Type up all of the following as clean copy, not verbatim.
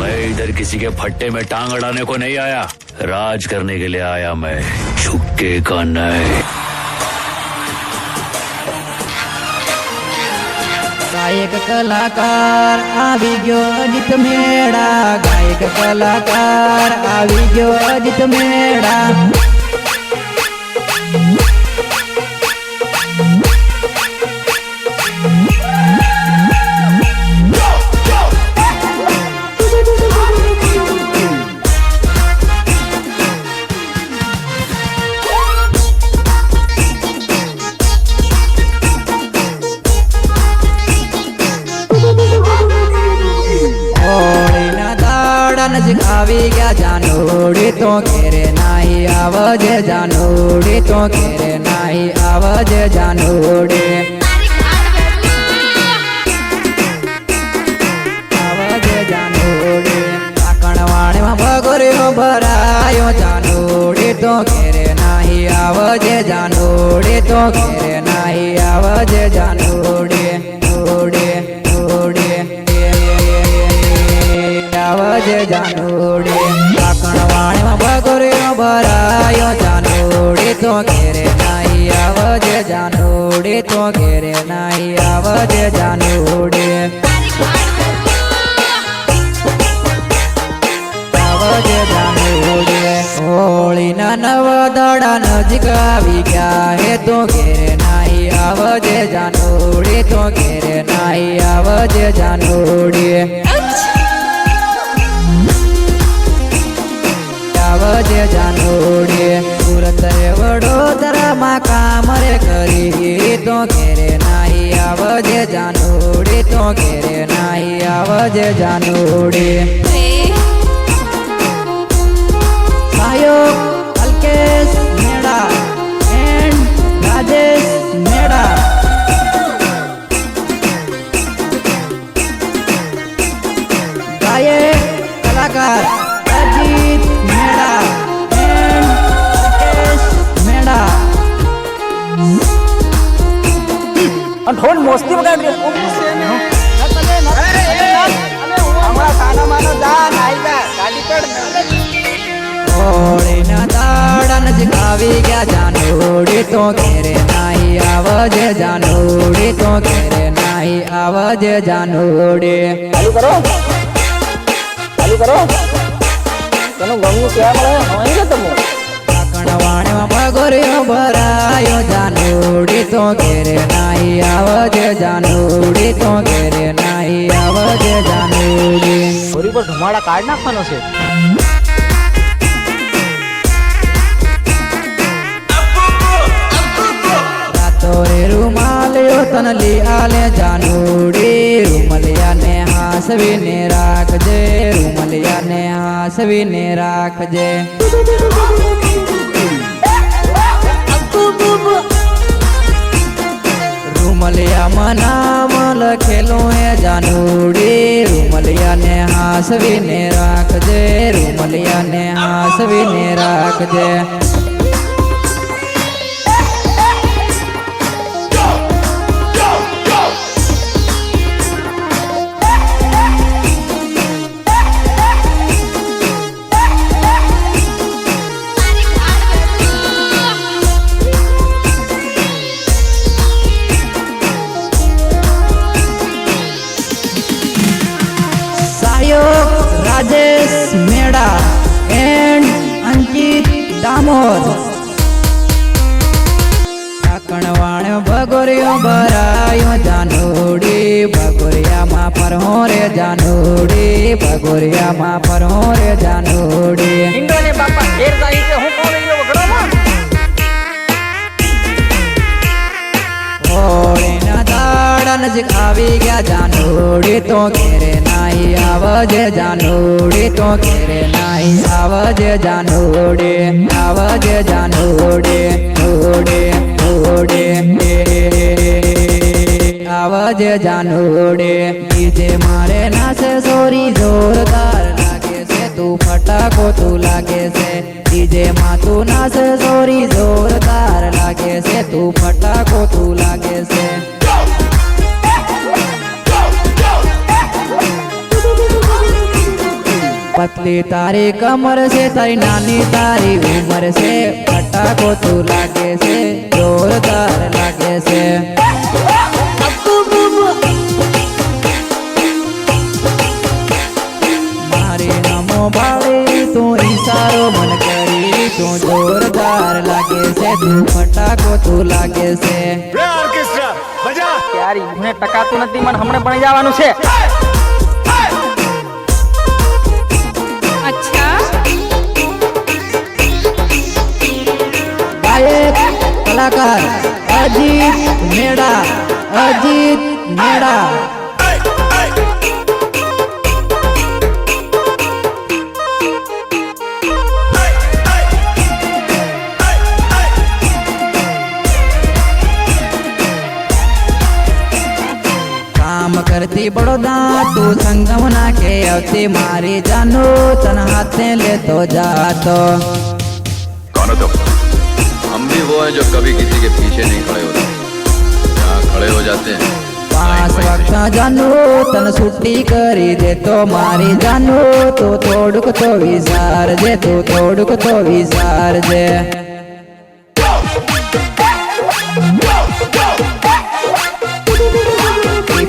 मैं इधर किसी के फट्टे में टांग अड़ाने को नहीं आया, राज करने के लिए आया मैं, झुक्के का नहीं। गायक कलाकार આવી ગયો અજીત મેળા, ગાયક કલાકાર આવી ગયો અજીત મેળા। નજીક આવી ગયા જાનોડી તો ઘેરે નાહી આવજે, જાનોડી તો ઘેરે નાહી આવજે જાનોડી, આવજે જાનોડી। કાકણવાણીમાં ભગોરીઓ ભરાયો, જાનોડી તો ઘેરે નાહી આવજે, જાનોડી તો ઘેરે નાહી આવજે જાનોડી, ઓડી ઓડી આવજે જાનોડી। કાકણવાણીમાં ભગોરીઓ ભરાયો, જાનોડી તો ઘેરે નાહી આવજે, જાનોડી તો ઘેરે નાહી આવજે જાનોડી, આવજે જાનોડી। હોળીના નવદડા નજીક આવી ગયા હે, તો ઘેરે નાહી આવજે જાનોડી, તો ઘેરે નાહી આવજે જાનોડી, આવજે જાનોડી। સુરત રે વડોદરામાં કામ રે કરી, તો ઘેરે નાહી આવજે જાનોડી, તો ઘેરે નાહી આવજે જાનોડી। સહયોગ અલ્કેશ મેળા એન્ડ રાજેશ મેળા। ગાયક કલાકાર અજીત મેળા એન્ડ અલ્કેશ મેળા। થોડ મોસ્તી વગાડી હમણાં સાના માનો જા નાઈ જા ગાડી પર। હોળીના દાડા નજીક આવી ગયા, જાનોડી તો ઘેરે નાહી આવજે, જાનોડી તો ઘેરે નાહી આવજે જાનોડી। ચાલુ કરો, ચાલુ કરો, તને ગમનું ક્યાં મળે હોય છે તમે? કાકણવાણીમાં ભગોરીઓ ભરાયો, જાનોડી તો ઘેરે નાહી આવજે, જાનોડી તો ઘેરે નાહી આવજે જાનોડી। હોળી પર ધુમાડા કાઢ નાખવાનો છે। તોરે રૂમાલિયો તન લી આલે જાનોડી, રૂમલિયાને હાસવીને રાખજે, રૂમલિયાને હાસવીને રાખજે। રૂમલિયામાં નામ લખેલું હે જાનોડી, રૂમલિયાને હાસવીને રાખજે, રૂમલિયાને હાસવીને રાખજે। રાજેશ મેળા એન્ડ અંકિત દામોદ। કાકણવાણ ભગોરીઓ ભરાયો, જાનોડી ભગોરિયામાં ફરહો રે જાનોડી, ભગોરિયામાં ફરહો રે જાનોડી। ઇન્દ્રને બાપા ઘેર જાય છે, હું કોણ એનો વગડામાં? હોળીના દાડા નજીક આવી ગયા, જાનોડી તો ઘેરે નાહી આવજે, જાનોડી તો ઘેરે નાહી આવજે જાનોડી, આવજે જાનોડી, ઓડી ઓડી આવજે જાનોડી। ડીજે મારે નાચે સોરી જોરદાર લાગે છે, તું ફટાકો તું લાગે છે, ડીજે માં તું નાચે સોરી જોરદાર લાગે છે, તું ફટાકો તું લાગે છે। पतली तारी कमर से तारी नानी तारी उम्र से फटाको तू लागे से जोरदार लागे से मारी नमो बाड़ी तू इशारो मन करी तू जोरदार लागे से तू फटाको तू लागे से यार इन्हें टकाતું નથી મને હમણે ભણી જવાનું છે गायक कलाकार अजीत मेड़ा अजीत मेड़ा काम करती बड़ोदा तू संगम ना के अवती मारी जानो तन हाथे ले तो जातो कौन हो तुम? हम भी वो हैं जो कभी किसी के पीछे नहीं खड़े होते, जहाँ खड़े हो जाते हैं पास वक्त जानो तन छुट्टी करी दे तो मारी जानो तो थोड़ुक तो विसार दे तो थोड़ुक तो विसार दे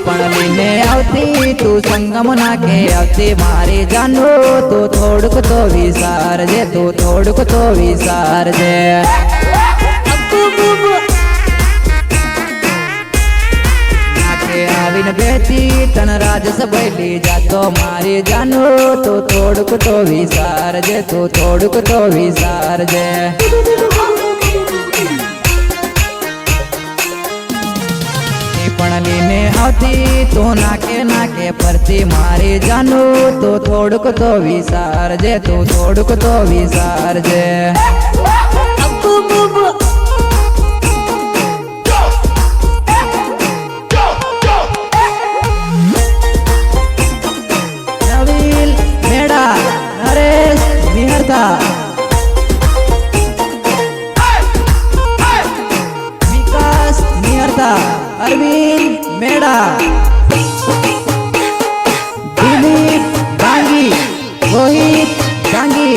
पण लઈને આવતી તું સંગમ ના કે આવતી મારી જાનો તો થોડુંક તો વિસારજે તું થોડુંક તો વિસારજે નાકે આવીને બેઠી તન રાજસ બૈલી જાતો મારી જાનો તો થોડુંક તો વિસારજે તું થોડુંક તો વિસારજે पण लઈને આવતી તો નાકે નાકે પરથી મારી જાનો તો થોડુંક તો વિસારજે તું થોડુંક તો વિસારજે નવીલ મેડા નરેશ નિહરતા વિકાસ નિહરતા अरविंद मेड़ा दिलीप गांगी रोहित गांगी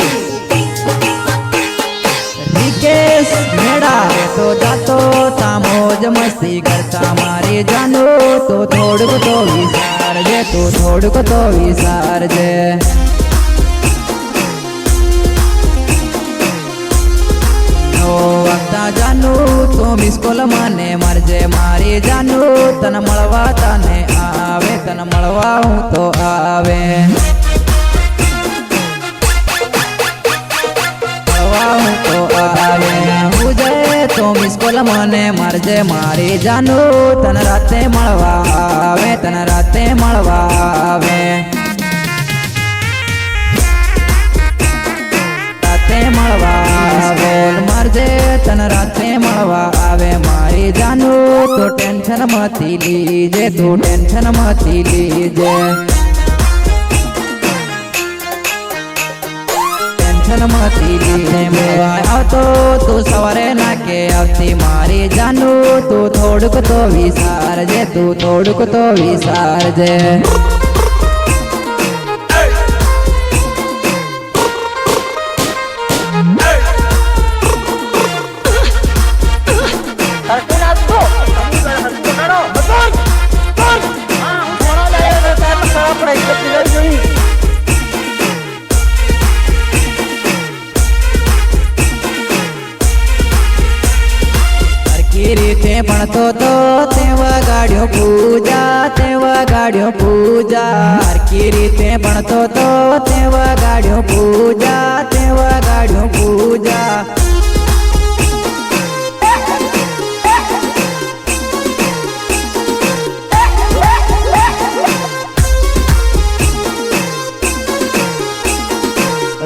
रिकेश मेड़ा तो जातो ता मौज मस्ती करता मारे जानो तो थोड़ुक तो विसारजे तो थोड़ुक तो विसारजे वक्ता जानू तो मिसकोल माने मरजे मारी जानू तन मळवा तने आवे तन मळवा हूँ तो आवे मळवा हूँ तो आवे मुझे तो मिसकोल माने मरजे मारी जानू तन राते मळवा आवे तन राते मळवा आवे મળવા આવે મરજે તન રાતે મળવા આવે મારી જાનો તો ટેન્શન મતી લીજે તું ટેન્શન મતી લીજે ટેન્શન મતી લીજે મળવા આવતો તું સવારે નાકે આવતી મારી જાનો તું થોડુંક તો વિસારજે તું થોડુંક તો વિસારજે રીતે ભણતો તો તેવા ગાડ્યો પૂજા તેવા ગાડ્યો પૂજા હરકી રીતે ભણતો તો તેવા ગાડ્યો પૂજા તેવા ગાડ્યો પૂજા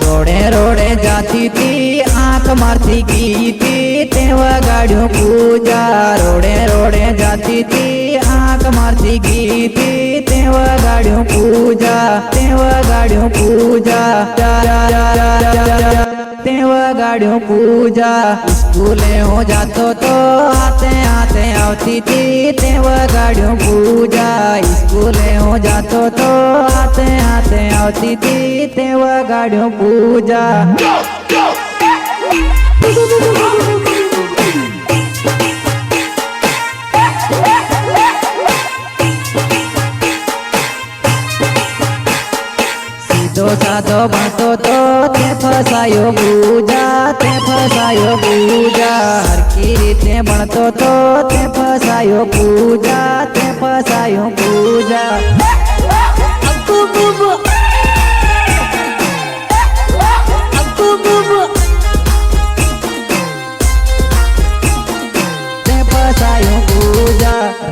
रोडे रोडे जाती थी आंख मारती की थी तेवा गाड़ियों पूजा रोडे रोडे जाती थी आंख मारती की थी तेवा गाड़ियों पूजा तेवा गाड़ियों पूजा तेवा गाड़ियों पूजा स्कूले हो जातो तो आते आते आवती थी तेवा गाड़ियों पूजा स्कूले हो जातो तो आते आते આવતી હતી તે વગાડ્યો પૂજા. સીધો સાધો ભણતો તો તે ફસાયો પૂજા, તે ફસાયો પૂજા. હરકી રીતે ભણતો તો તે ફસાયો પૂજા, તે ફસાયો પૂજા.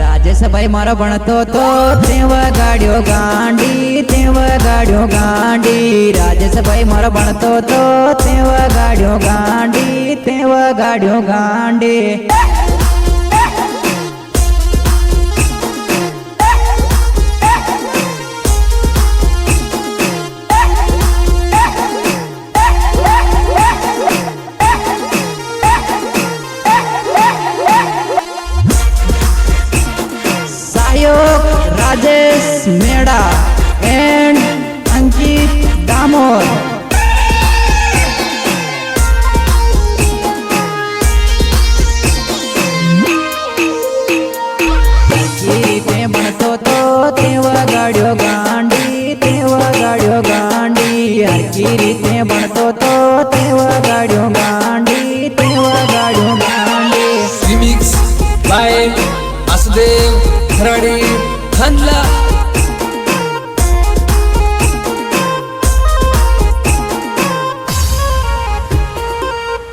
રાજેશભાઈ મારો ભણતો તો તે વગાડ્યો ગાંડી, તે વગાડ્યો ગાંડી. રાજેશભાઈ મારો ભણતો તો તે વગાડ્યો ગાંડી, તે વગાડ્યો ગાંડી. રાજેશ મેડા એન્ડ અંકિત દામોર. રીતે ભણતો તો તે વગાડ્યો ગાંડી, તે વગાડ્યો ગાંડી. હરકી રીતે ભણતો તો તે વગાડ્યો ગાંડી, તે વગાડ્યો ગાંડી. Remix by Asudev Kharadi Khandla.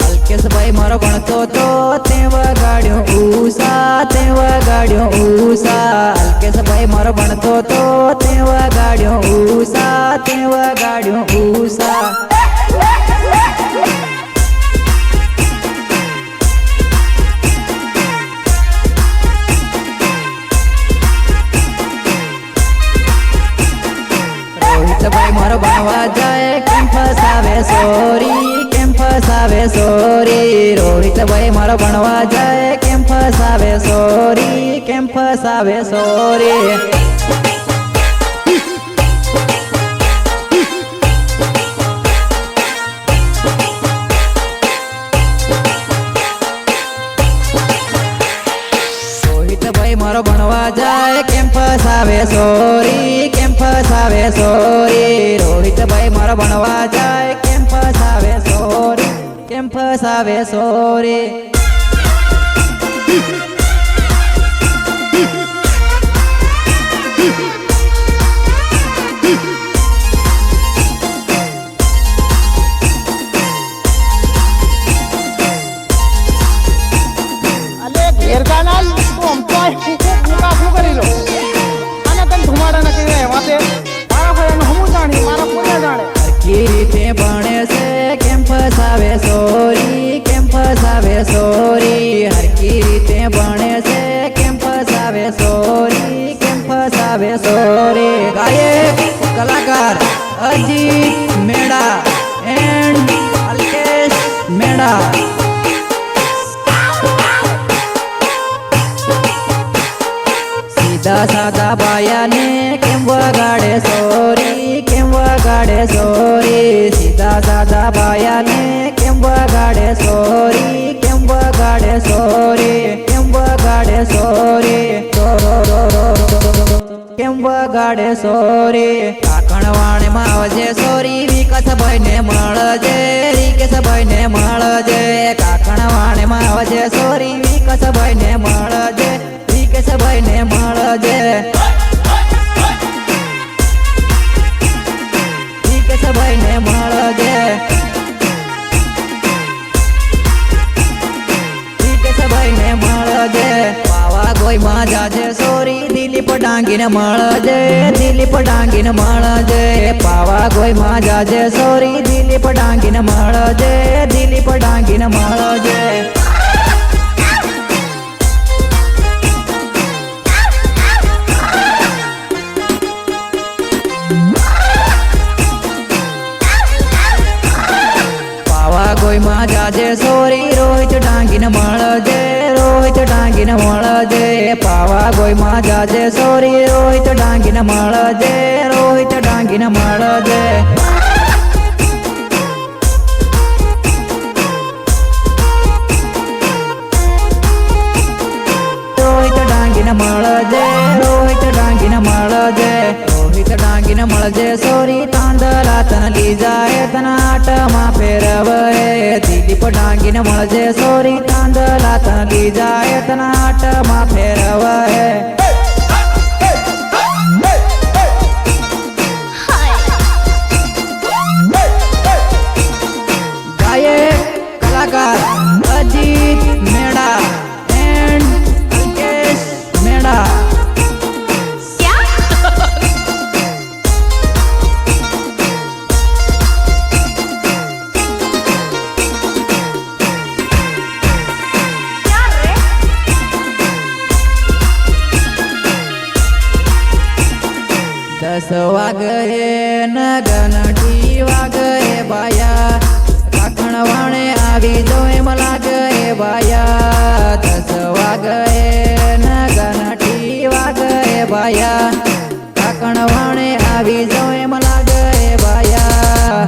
અલ્કેશભાઈ મારો ભણતો તો તે વગાડ્યો ઉષા, તે વગાડ્યો ઉષા. અલ્કેશભાઈ મારો ભણતો તો તે વગાડ્યો ઉષા, તે વગાડ્યો ઉષા. રોહિતભાઈ મારો ભણવા જાય કેમ ફસાવે સોરી, કેમ ફસાવે સોરી. રોહિતભાઈ મારો ભણવા જાય કેમ ફસાવે સોરી, કેમ ફસાવે સોરી. રોહિતભાઈ મારો ભણવા જાય કેમ ફસાવે સોરી, કેમ ફસાવે સોરી. રોહિતભાઈ મારો ભણવા જાય કેમ ફસાવે સોરી, કેમ ફસાવે સોરી. અલે ઘેરગાના તું અમતો ફૂકા ફૂ કરી લો અને તને ધુમાડા ન કરી એમાં તે મારા ફળાનું હમું જાણી મારા પૂરા જાણે. હરકી રીતે ભણે છે કેમ ફસાવે સોરી, કેમ ફસાવે સોરી. હરકી રીતે ભણે છે કેમ ફસાવે સોરી, કેમ ફસાવે સોરી. ગાયક કલાકાર અજીત મેડા એન્ડ અલ્કેશ મેડા. સીધા સાદા બાયાને કેમ વગાડે સોરી, કેમ વગાડે સોરી. સીધા સાદા બાયાને કેમ વગાડે સોરી, કેમ વગાડે સોરી, કેમ વગાડે સોરી. કેમ વગાડે સોરી. કાકણવાણીમાં આવજે સોરી, વિકાસભાઈ ને મળજે, વિકેશભાઈ ને મળજે. કાકણવાણીમાં આવજે સોરી, વિકાસભાઈ ને મળજે, વિકેશભાઈ ને મળજે. વિકેશભાઈ ને મળજે, વિકેશભાઈ ને મળજે. પાવા ગોઈમાં જાજે સોરી, દિલીપ ડાંગીને મળજે, દિલીપ ડાંગીને મળજે. પાવા ગોઈમાં જાજે સોરી, દિલીપ ડાંગીને મળજે, દિલીપ ડાંગીને મળજે. પાવા ગોઈમાં જાજે સોરી, રોહિત ડાંગીને મળજે, રોહિત ડાંગીને મળજે પાવા ગોઈમાં જાજે સોરી રોહિત ડાંગીને મળજે રોહિત ડાંગીને મળજે રોહિત ડાંગીને મળજે રોહિત ડાંગીને મળજે રોહિત ડાંગીને મળજે સોરી તાંદલા તન લઈ જાય તન આટમાં ફેરવે દીદીપ ડાંગીને મળજે સોરી તાંદલા તન લઈ જાય તન આટમાં ફેરવે ગાયક કલાકાર અજીત મેડા એન્ડ અંકેશ મેડા દસ વાગે ન ઘંટી વાગે બાયા કાકણ વાણે આવી જો એમ લાગે બાયા 10 વાગે ન ઘંટી વાગે બાયા કાકણ વાણે આવી જો એમ લાગે બાયા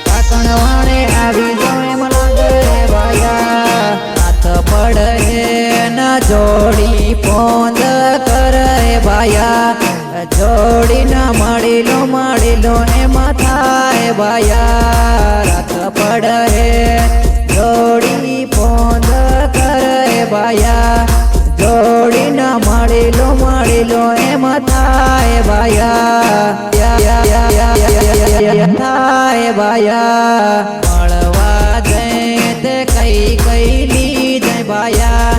કાકણ વાણે આવી જો એમ લાગે બાયા હાથ પડે ન જોડી પોંદ કરે બાયા જોડી ન મળીલો એમાં થાય બાયા રાત પડે જોડી પોંદ કરે બાયા જોડી ન મળીલો એમાં થાય બાયા થાય બાયા મળવા જઈ તે કઈ લી જાય બાયા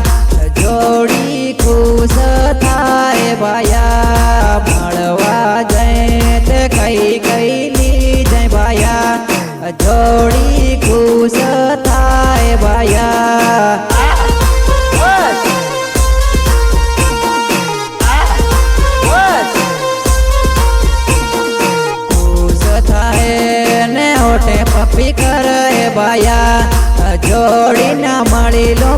જોડી ખુશ થાય બાયા મળવા જઈ તે કઈ લી જાય બાયા જોડી ખુશ થાય બાયા ખુશ થાય ને હોઠે પપ્પી કરે બાયા જોડી ના મળીલો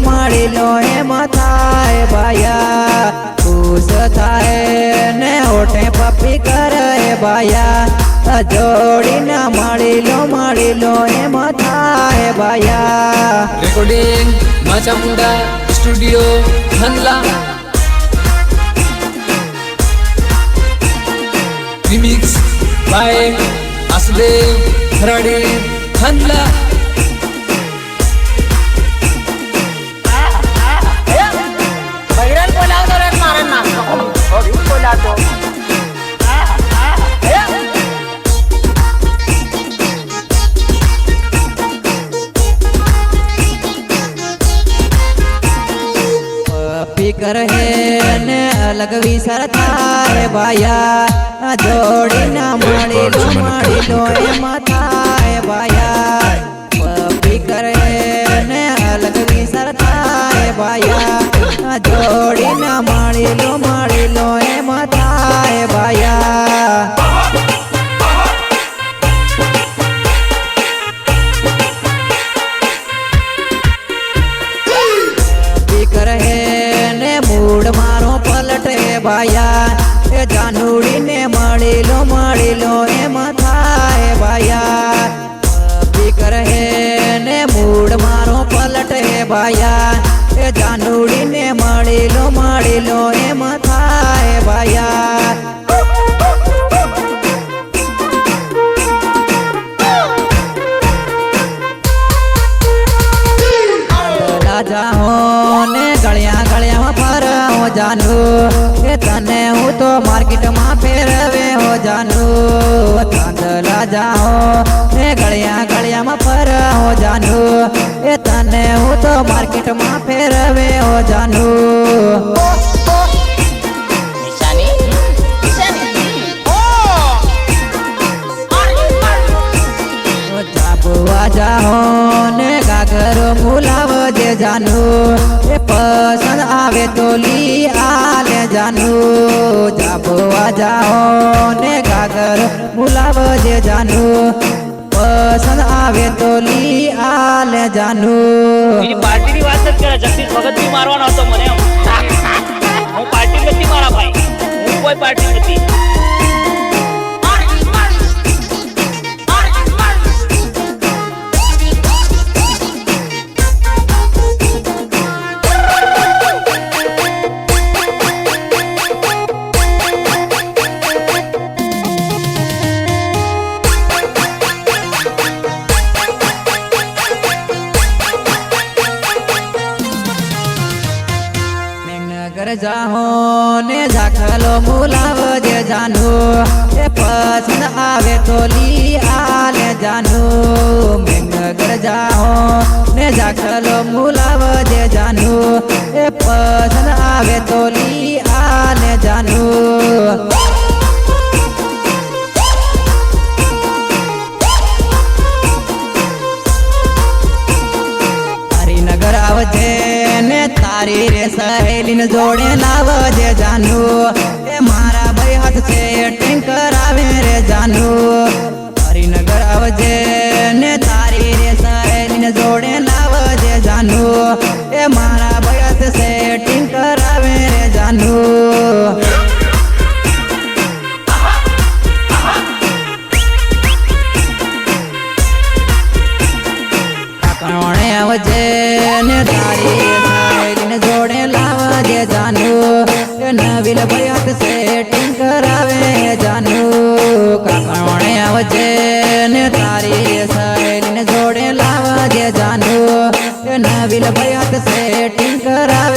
એમાં થાય બાયા ખુશ થાય ને હોઠે પપ્પી કરે બાયા જોડી ના મળીલો એમાં થાય બાયા recording માચામુંડા studio ખંડલા remix by આસદેવ Kharadi ખંડલા બૈરન બોલાવતો રે મારે નાખતો થોડી બોલાતો ફિકર હે ને અલગ વિસર થાય બાયા જોડી ના મળીલો એમાં થાય બાયા ફિકર હે ને અલગ વિસર થાય બાયા જોડી ના મળીલો એમાં થાય બાયા ફિકર હે ને મૂડ મારો પલટે બાયા એ જાનુડી ને મળીલો એમાં થાય બાયા ફિકર હે ને મૂડ મારો પલટે બાયા એ જાનુડી ને મળીલો એમાં થાય બાયા જાહો ને ગળિયામાં ફરવો જાનુ એ તને હું તો માર્કેટમાં ફેરવે હો જાનુ ચાંદલા જાહો ને ગળિયામાં ફરવો જાનુ એ તને હું તો માર્કેટમાં ફેરવે હો જાનુ જાબુआ જાહો ને ગાગરો મુલાવજે જાનુ એ પસંદ આવે તો લી આલે જાનુ જાબુआ જાહો ને ગાગર મુલાવજે જાનુ પસંદ આવે તો લી આલે જાનું બીજી પાર્ટીની વાત જ કરે જગદીશ ભગત બી મારવાનો હતો મને હું પાર્ટી નથી મારા ભાઈ હું કોઈ પાર્ટી નથી મેઘનગર જાહો ને ઝાખલો મુલાવ જે જાનું એ પસંદ આવે તો લી આલે જાનું મેઘનગર જાહો ને ઝાખલો મુલાવ જે જાનું એ પસંદ આવે તો લી આલે જાનું હરિનગર આવજે ને તારી રે સહેલીને જોડે લાવજે જાનું એ મારા ભાઈ હાથ છે ટેન્કર આવે રે જાનું હરિનગર આવજે ને તારી રે સહેલીને જોડે લાવજે જાનું એ મારા ભાઈ હાથ છે ટેન્કર આવે રે જાનું કાકણોણે આવજે ને તારી સહેલીને જોડે લાવજે જાનું એ નવીલ ભાઈ હાથ સેટિંગ કરાવે જાનું કાકણોણે આવજે ને તારી સહેલીને જોડે લાવજે જાનું એ નવીલ ભાઈ હાથ સેટિંગ કરાવે